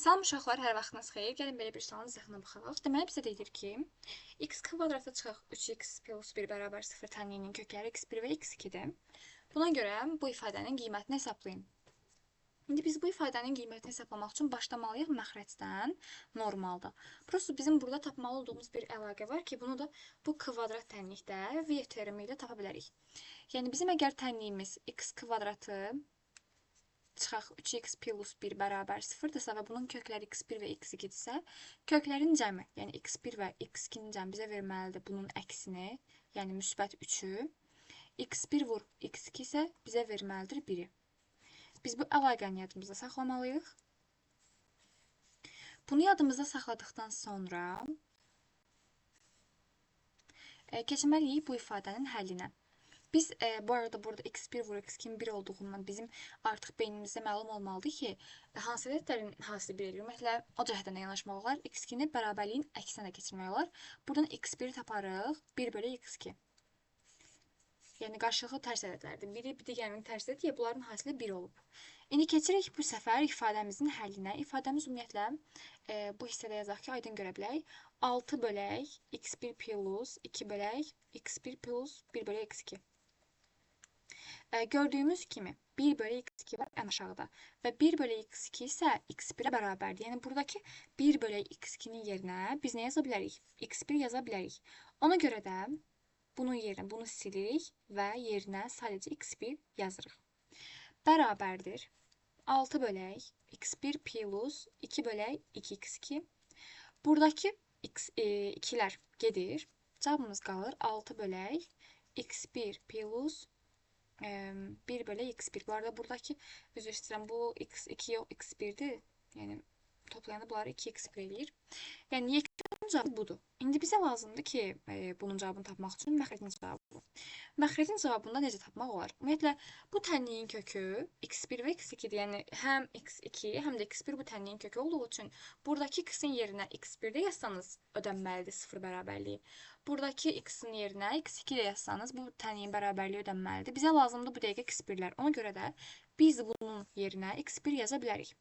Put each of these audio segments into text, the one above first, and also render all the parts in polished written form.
Salam uşaqlar, hər vaxtınız xeyir. Gəlin belə bir sualın izahına baxaq. Deməli bizə deyir ki, x kvadratı çıxaq 3x plus 1 bərabər 0 tənliyinin kökləri x1 və x2-dir. Buna görə bu ifadənin qiymətini hesablayın. İndi biz bu ifadənin qiymətini hesablamaq üçün başlamalıyıq məxrəcdən, normalda. Prosta bizim burada tapmalı olduğumuz bir əlaqə var ki, bunu da bu kvadrat tənlikdə v terimi ilə tapa bilərik. Yəni bizim əgər tənliyimiz x kvadratı çıxaq 3x plus 1 bərabər 0-dırsa və bunun kökləri x1 və x2-dirsə, köklərin cəmi, yəni x1 və x2-nin cəmi bizə verməlidir bunun əksini, yəni müsbət 3-ü. x1 vur x2 isə bizə verməlidir 1-i. Biz bu əlaqəni yadımızda saxlamalıyıq. Bunu yadımızda saxladıqdan sonra keçməliyik bu ifadənin həllinə. Biz bu arada burada x1 vur x2'nin 1 olduğundan bizim artıq beynimizdə məlum olmalıdır ki, hansı ədədlərin hasili 1 edir. Ümumiyyətlə, o cəhətdən yanaşmaq olar. X2'ni bərabərliyin əksinə də keçirmək olar. Buradan x1'i taparıq 1 bölü x2. Yəni, qarşılıqlı tərs ədədlərdir. Biri bir digərinin tərsidir deyə bunların hasili 1 olub. İndi keçirik bu səfər ifadəmizin həllinə. İfadəmiz ümumiyyətlə bu hissədə yazaq ki, aydın görə bilək. 6 bölək x1 plus 2 bölək x1 plus 1 bölü x2. Gördüyümüz kimi 1 bölü x2 var ən aşağıda və 1 bölü x2 isə x1'ə bərabərdir. Yəni, buradakı 1 bölü x2'nin yerinə biz nə yaza bilərik? x1 yaza bilərik. Ona görə də bunun yerinə bunu silirik və yerinə sadəcə x1 yazırıq. Bərabərdir 6 bölək x1 plus 2 bölək 2x2. Buradakı x2'lər gedir. Cavabımız qalır 6 bölək x1 plus 1 bölü x1. Bu arada buradaki, üzr istəyirəm, bu x2 yox, x1'dir. Yəni, toplayanda bunları 2x1 eləyir. Yəni, yekun cavabı budur. İndi bizə lazımdır ki, bunun cavabını tapmaq üçün məxrəcin cavabı. Məxrəcin cavabında necə tapmaq olar? Ümumiyyətlə, bu tənliyin kökü x1 və x2'dir. Yəni, həm x2, həm də x1 bu tənliyin kökü olduğu üçün buradakı x-in yerinə x1'də yazsanız ödənməlidir 0 bərabərliyi. Buradakı x-in yerinə x2 ilə yazsanız bu tənliyin bərabərliyi ödənməlidir. Bizə lazımdır bu dəqiqə x1'lər. Ona görə də biz bunun yerinə x1 yaza bilərik.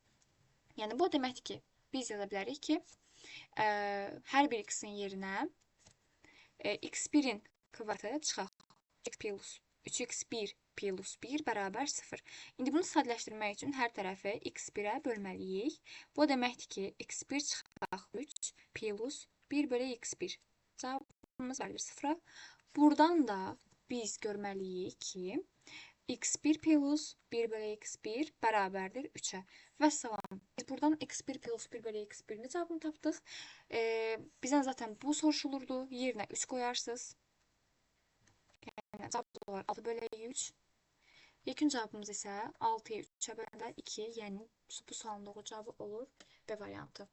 Yəni, bu deməkdir ki, biz yaza bilərik ki, hər bir x-in yerinə x1'in kvadratı çıxaq 3x1 plus 1 bərabər 0. İndi bunu sadələşdirmək üçün hər tərəfi x1'ə bölməliyik. Bu deməkdir ki, x1 çıxaq 3 plus 1 bölü x1. Cavabımız verilir 0'a. Buradan da biz görməliyik ki, x1 plus 1 bölü x1 bərabərdir 3'ə. Və salam. Biz buradan x1 plus 1 bölü x1'in cavabını tapdıq. Bizdən zaten bu soruşulurdu. Yerinə 3 qoyarsınız. Yəni, cavabımız olar 6 bölü 3. Yekun cavabımız isə 6'yı 3'ə böləndə 2, yəni bu sualın doğru cavabı olur B variantı.